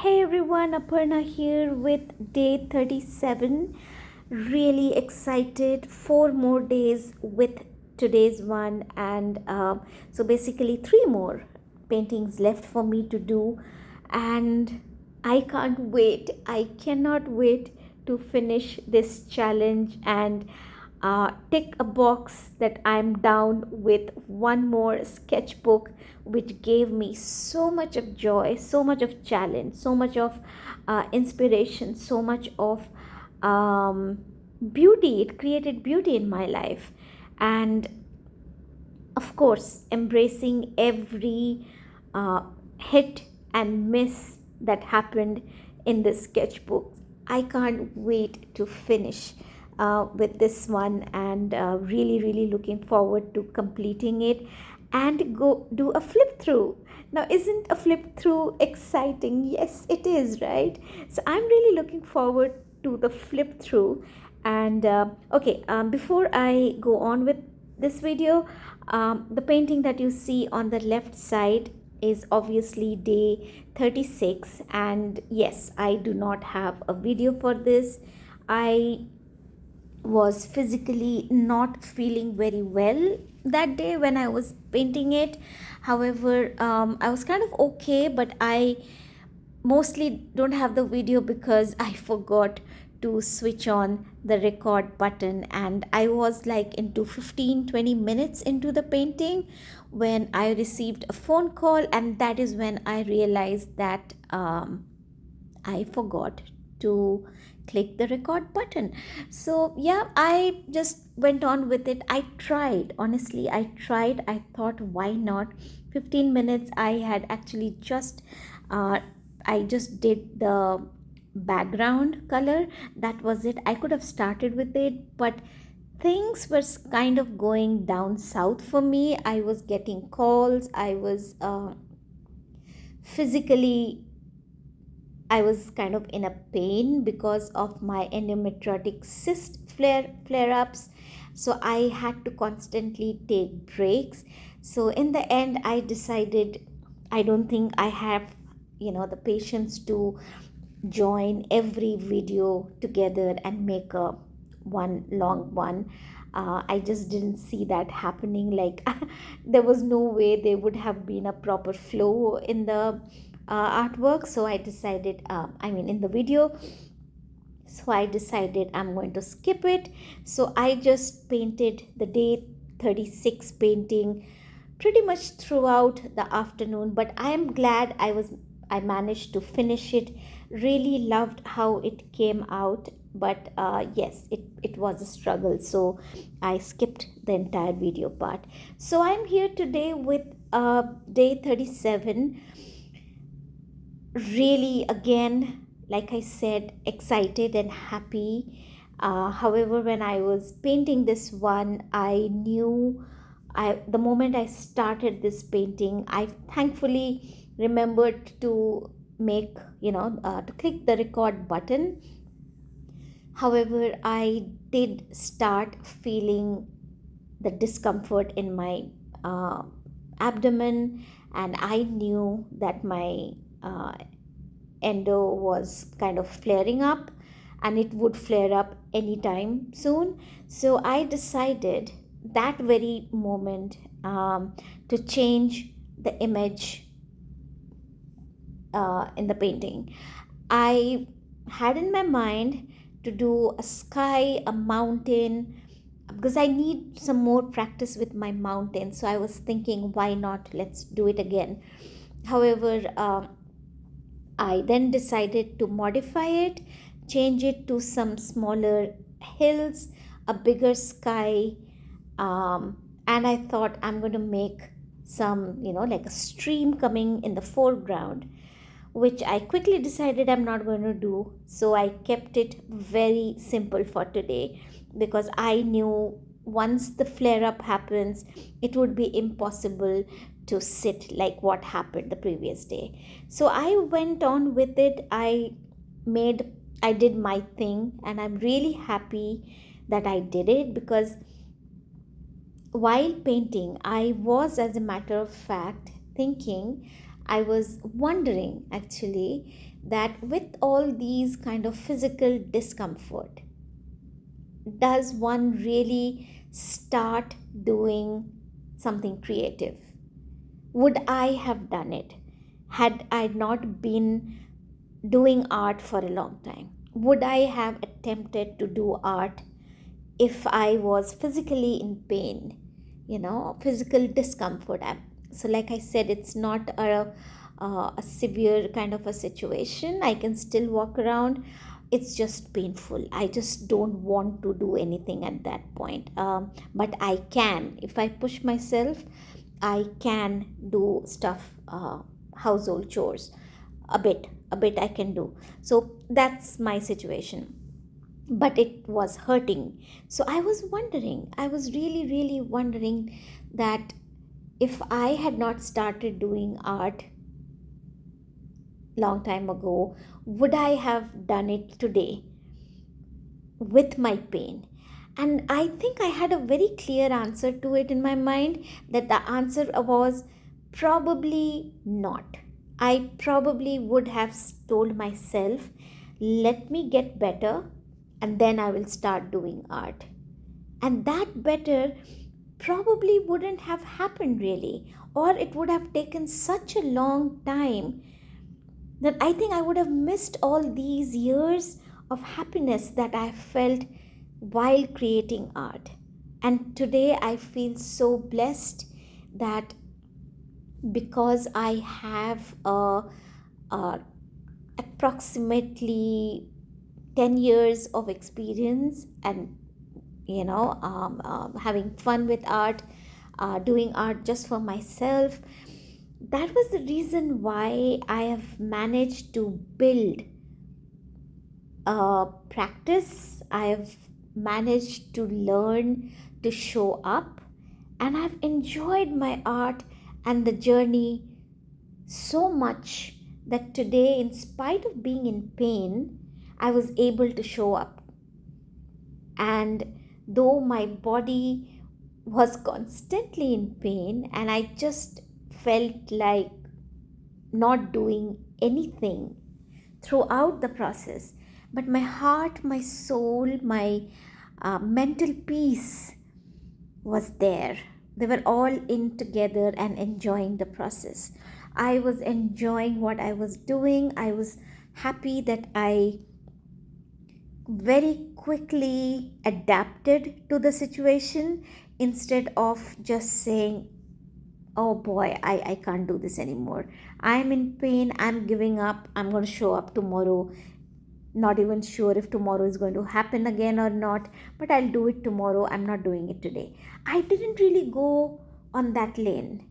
Hey everyone, Aparna here with day 37. Really excited. 4 more days with today's one, and so basically, 3 more paintings left for me to do. And I can't wait. I cannot wait to finish this challenge and tick a box that I'm down with one more sketchbook, which gave me so much of joy, so much of challenge, so much of inspiration, so much of um, beauty. It created beauty in my life. And of course, embracing every uh, hit and miss that happened in this sketchbook. I can't wait to finish with this one, and really looking forward to completing it and go do a flip through. Now, isn't a flip through exciting? Yes, it is, right? So, I'm really looking forward to the flip through. And okay, before I go on with this video, the painting that you see on the left side is obviously day 36, and yes, I do not have a video for this. I was physically not feeling very well that day when I was painting it. However, I was kind of okay, but I mostly don't have the video because I forgot to switch on the record button, and I was like into 15-20 minutes into the painting when I received a phone call, and that is when I realized that I forgot to click the record button. So, yeah, I just went on with it. I tried, honestly, I tried. I thought, why not? 15 minutes, I had actually uh, I just did the background color. That was it. I could have started with it, but things were kind of going down south for me. I was getting calls. I was physically I was kind of in a pain because of my endometriotic cyst flare ups. So I had to constantly take breaks. So in the end, I decided I don't think I have, the patience to join every video together and make a one long one. I just didn't see that happening. Like, there was no way there would have been a proper flow in the artwork. So I decided, in the video. So I decided I'm going to skip it. So I just painted the day 36 painting pretty much throughout the afternoon, but I am glad I managed to finish it. Really loved how it came out, but yes, it was a struggle, so I skipped the entire video part. So I'm here today with day 37. Really, again, like I said, excited and happy. However, when I was painting this one, I knew the moment I started this painting, I thankfully remembered to to click the record button. However, I did start feeling the discomfort in my uh, abdomen, and I knew that my endo was kind of flaring up, and it would flare up anytime soon. So I decided that very moment to change the image in the painting. I had in my mind to do a sky, a mountain, because I need some more practice with my mountain. So I was thinking, why not? Let's do it again. However, I then decided to modify it, change it to some smaller hills, a bigger sky, and I thought I'm going to make some, like a stream coming in the foreground, which I quickly decided I'm not going to do. So I kept it very simple for today because I knew once the flare up happens, it would be impossible to sit like what happened the previous day. So I went on with it. Made I did my thing, and I'm really happy that I did it because while painting, I was, as a matter of fact, thinking I was wondering actually that with all these kind of physical discomfort, does one really start doing something creative? Would I have done it had I not been doing art for a long time? Would I have attempted to do art if I was physically in pain, physical discomfort? So, like I said, it's not a severe kind of a situation. I can still walk around. It's just painful. I just don't want to do anything at that point. But I can, if I push myself, I can do stuff, household chores, a bit I can do. So that's my situation, but it was hurting. So I was really, really wondering that if I had not started doing art long time ago, would I have done it today with my pain? And I think I had a very clear answer to it in my mind, that the answer was probably not. I probably would have told myself, let me get better and then I will start doing art. And that better probably wouldn't have happened really, or it would have taken such a long time that I think I would have missed all these years of happiness that I felt while creating art. And today I feel so blessed that because I have a approximately 10 years of experience, and having fun with art, doing art just for myself, that was the reason why I have managed to build practice. I have managed to learn to show up, and I've enjoyed my art and the journey so much that today, in spite of being in pain, I was able to show up. And though my body was constantly in pain and I just felt like not doing anything throughout the process, but my heart, my soul, my mental peace was there. They were all in together and enjoying the process. I was enjoying what I was doing. I was happy that I very quickly adapted to the situation instead of just saying, oh boy, I can't do this anymore. I'm in pain. I'm giving up. I'm going to show up tomorrow. Not even sure if tomorrow is going to happen again or not, but I'll do it tomorrow. I'm not doing it today. I didn't really go on that lane.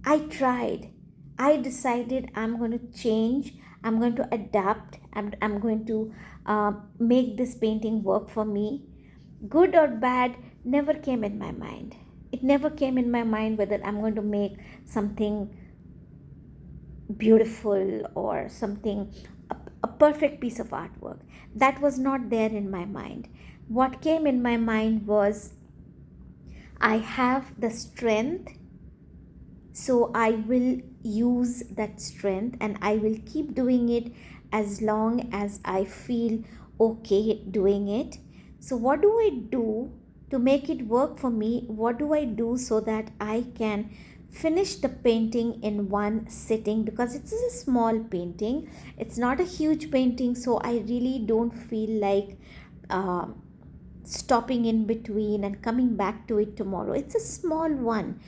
I tried. I decided I'm going to change. I'm going to adapt. I'm going to make this painting work for me. Good or bad never came in my mind. It never came in my mind whether I'm going to make something beautiful or something, a perfect piece of artwork. That was not there in my mind. What came in my mind was, I have the strength, so I will use that strength and I will keep doing it as long as I feel okay doing it. So, what do I do to make it work for me? What do I do so that I can finish the painting in one sitting? Because it's a small painting, it's not a huge painting, so I really don't feel like stopping in between and coming back to it tomorrow. It's a small one.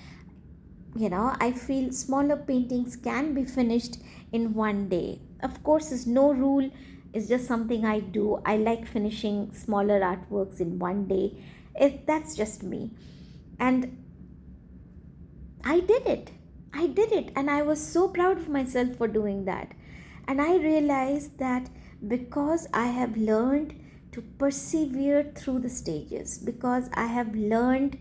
I feel smaller paintings can be finished in one day. Of course, there's no rule, it's just something I do. I like finishing smaller artworks in one day. That's just me. And I did it and I was so proud of myself for doing that. And I realized that because I have learned to persevere through the stages, because I have learned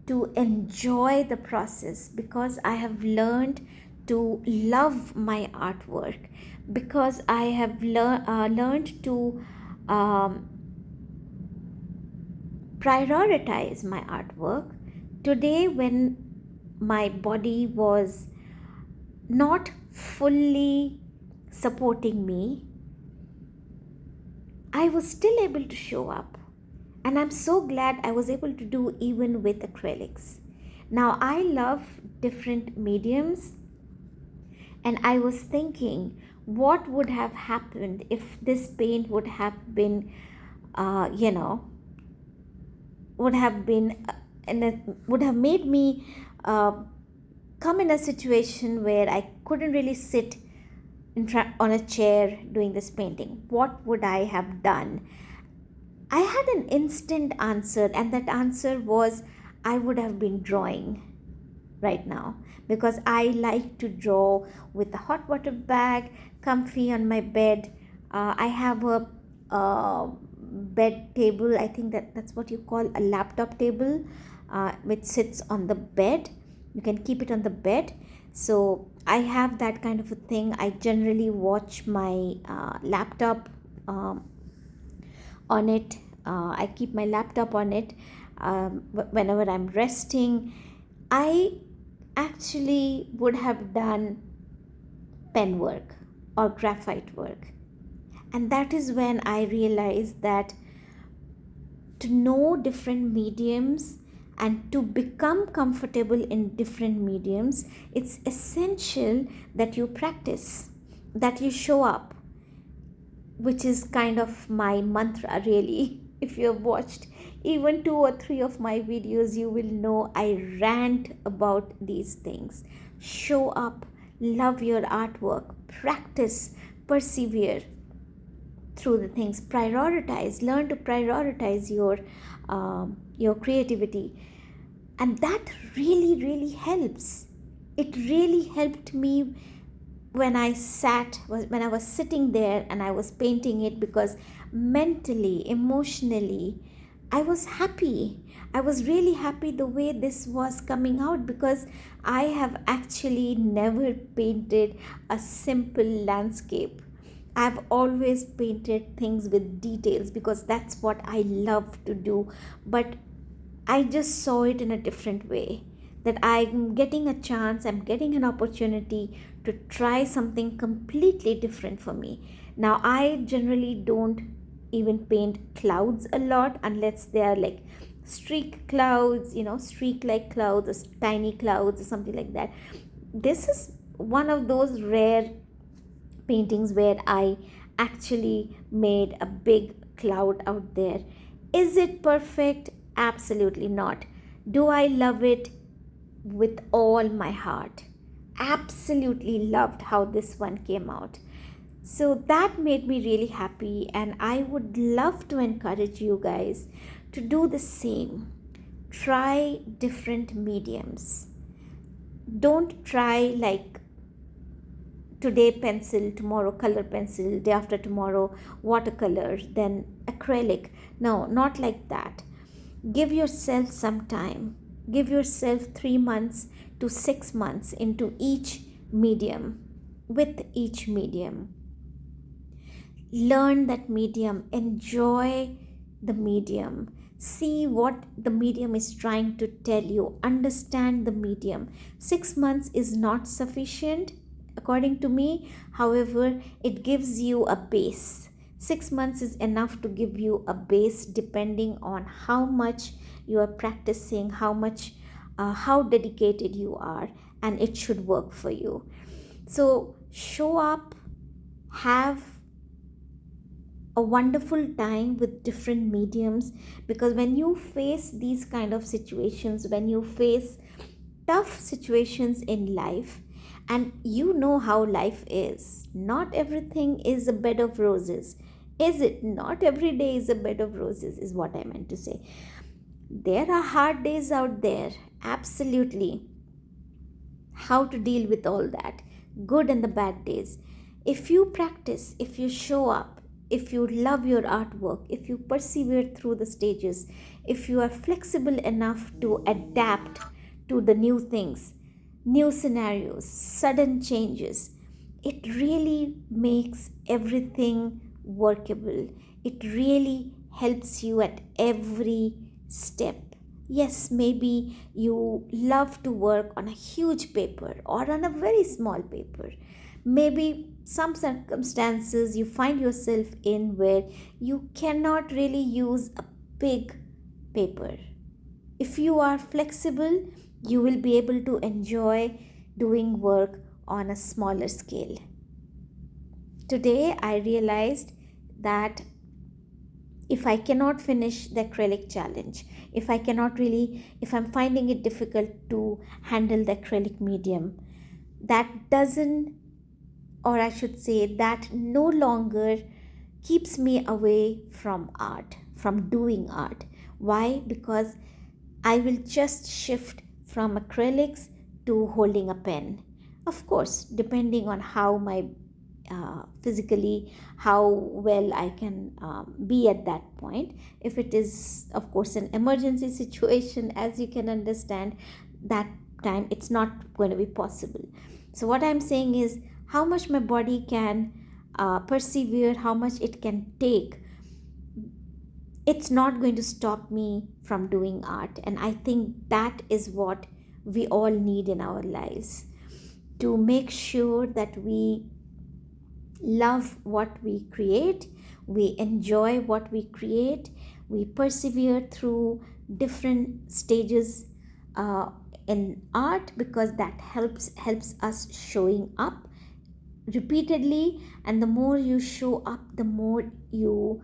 to enjoy the process, because I have learned to love my artwork, because I have learned to um, prioritize my artwork. Today, when my body was not fully supporting me, I was still able to show up. And I'm so glad I was able to do even with acrylics. Now, I love different mediums, and I was thinking, what would have happened if this paint would have been, uh, you know, would have been, would have made me uh, come in a situation where I couldn't really sit on a chair doing this painting. What would I have done? I had an instant answer, and that answer was I would have been drawing right now, because I like to draw with a hot water bag, comfy on my bed. I have a bed table. I think that's what you call a laptop table, which sits on the bed. You can keep it on the bed. So I have that kind of a thing. I generally watch my laptop on it. I keep my laptop on it whenever I'm resting. I actually would have done pen work or graphite work. And that is when I realized that to know different mediums and to become comfortable in different mediums, it's essential that you practice, that you show up, which is kind of my mantra, really. If you have watched even 2 or 3 of my videos, you will know I rant about these things. Show up, love your artwork, practice, persevere through the things, prioritize, learn to prioritize your creativity. And that really helps. It really helped me when I was sitting there and I was painting it, because mentally, emotionally, I was happy. I was really happy the way this was coming out, because I have actually never painted a simple landscape. I've always painted things with details because that's what I love to do. But I just saw it in a different way, that I'm getting a chance, I'm getting an opportunity to try something completely different for me. Now, I generally don't even paint clouds a lot unless they are like streak clouds, streak like clouds, or tiny clouds, or something like that. This is one of those rare paintings where I actually made a big cloud out there. Is it perfect? Absolutely not. Do I love it? With all my heart. Absolutely loved how this one came out. So that made me really happy, and I would love to encourage you guys to do the same. Try different mediums. Don't try like today pencil, tomorrow color pencil, day after tomorrow watercolor, then acrylic. No, not like that. Give yourself some time. Give yourself 3 months to 6 months into each medium, with each medium. Learn that medium, enjoy the medium, see what the medium is trying to tell you, understand the medium. 6 months is not sufficient according to me. However, it gives you a base. 6 months is enough to give you a base, depending on how much you are practicing, how dedicated you are, and it should work for you. So show up, have a wonderful time with different mediums, because when you face these kind of situations, when you face tough situations in life, and you know how life is, not everything is a bed of roses, is it? Not every day is a bed of roses, is what I meant to say. There are hard days out there, absolutely. How to deal with all that, good and the bad days. If you practice, if you show up, if you love your artwork, if you persevere through the stages, if you are flexible enough to adapt to the new things, new scenarios, sudden changes, it really makes everything workable. It really helps you at every step. Yes, maybe you love to work on a huge paper or on a very small paper. Maybe some circumstances you find yourself in where you cannot really use a big paper. If you are flexible, you will be able to enjoy doing work on a smaller scale. Today, I realized that if I cannot finish the acrylic challenge, if I'm finding it difficult to handle the acrylic medium, that doesn't, or I should say, that no longer keeps me away from art, from doing art. Why? Because I will just shift from acrylics to holding a pen. Of course, depending on how my physically, how well I can be at that point. If it is, of course, an emergency situation, as you can understand, that time it's not going to be possible. So, what I'm saying is how much my body can persevere, how much it can take, it's not going to stop me from doing art. And I think that is what we all need in our lives, to make sure that we love what we create, we enjoy what we create, we persevere through different stages uh, in art, because that helps us showing up repeatedly. And the more you show up, the more you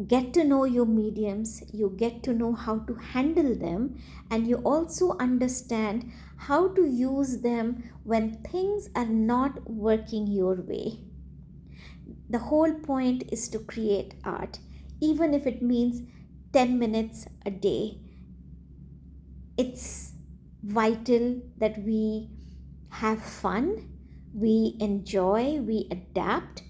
get to know your mediums, you get to know how to handle them, and you also understand how to use them when things are not working your way. The whole point is to create art, even if it means 10 minutes a day. It's vital that we have fun, we enjoy, we adapt,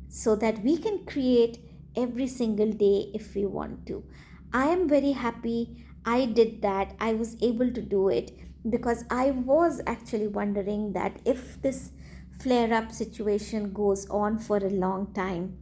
so that we can create every single day if we want to. I am very happy I did that. I was able to do it because I was actually wondering that if this flare up situation goes on for a long time,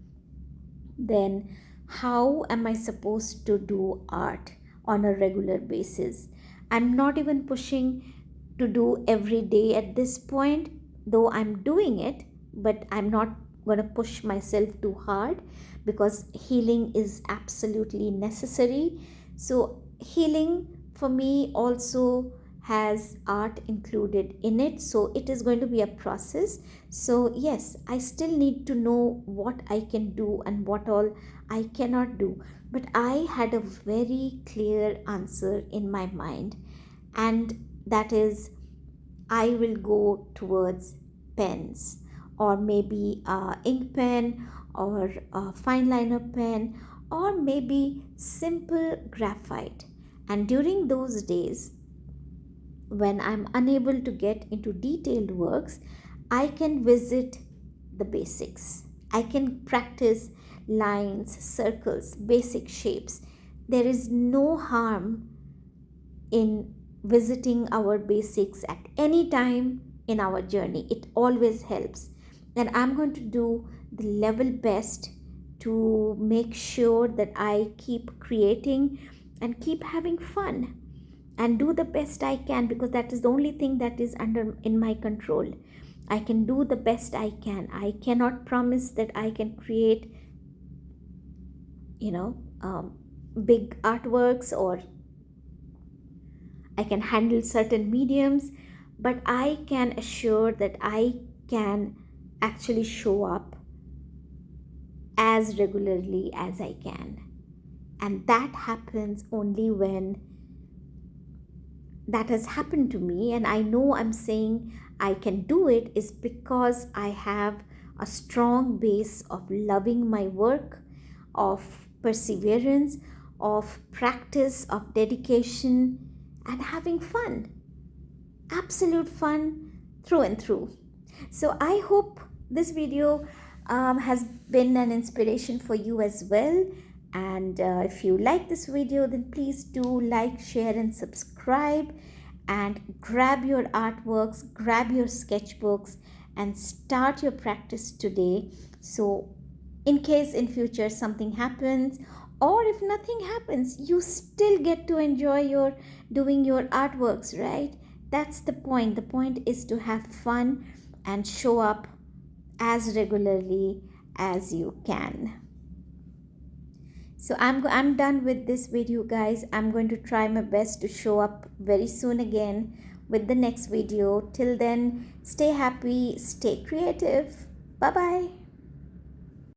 then how am I supposed to do art on a regular basis? I'm not even pushing to do every day at this point, though I'm doing it, but I'm not going to push myself too hard, because healing is absolutely necessary. So, healing for me also has art included in it, so it is going to be a process. So yes, I still need to know what I can do and what all I cannot do, but I had a very clear answer in my mind, and that is, I will go towards pens, or maybe ink pen, or fine liner pen, or maybe simple graphite. And during those days, when I'm unable to get into detailed works, I can visit the basics. I can practice lines, circles, basic shapes. There is no harm in visiting our basics at any time in our journey. It always helps. And I'm going to do the level best to make sure that I keep creating and keep having fun and do the best I can, because that is the only thing that is under in my control. I can do the best I can. I cannot promise that I can create, you know, big artworks, or I can handle certain mediums, but I can assure that I can actually show up as regularly as I can. And that happens only when that has happened to me, and I know I'm saying I can do it is because I have a strong base of loving my work, of perseverance, of practice, of dedication, and having fun. Absolute fun through and through. So I hope this video has been an inspiration for you as well. And if you like this video, then please do like, share, and subscribe. And grab your artworks, grab your sketchbooks, and start your practice today. So, in case in future something happens, Or if nothing happens, you still get to enjoy your doing your artworks, right? That's the point. The point is to have fun and show up as regularly as you can. So I'm done with this video, guys. I'm going to try my best to show up very soon again with the next video. Till then, stay happy, stay creative. Bye bye.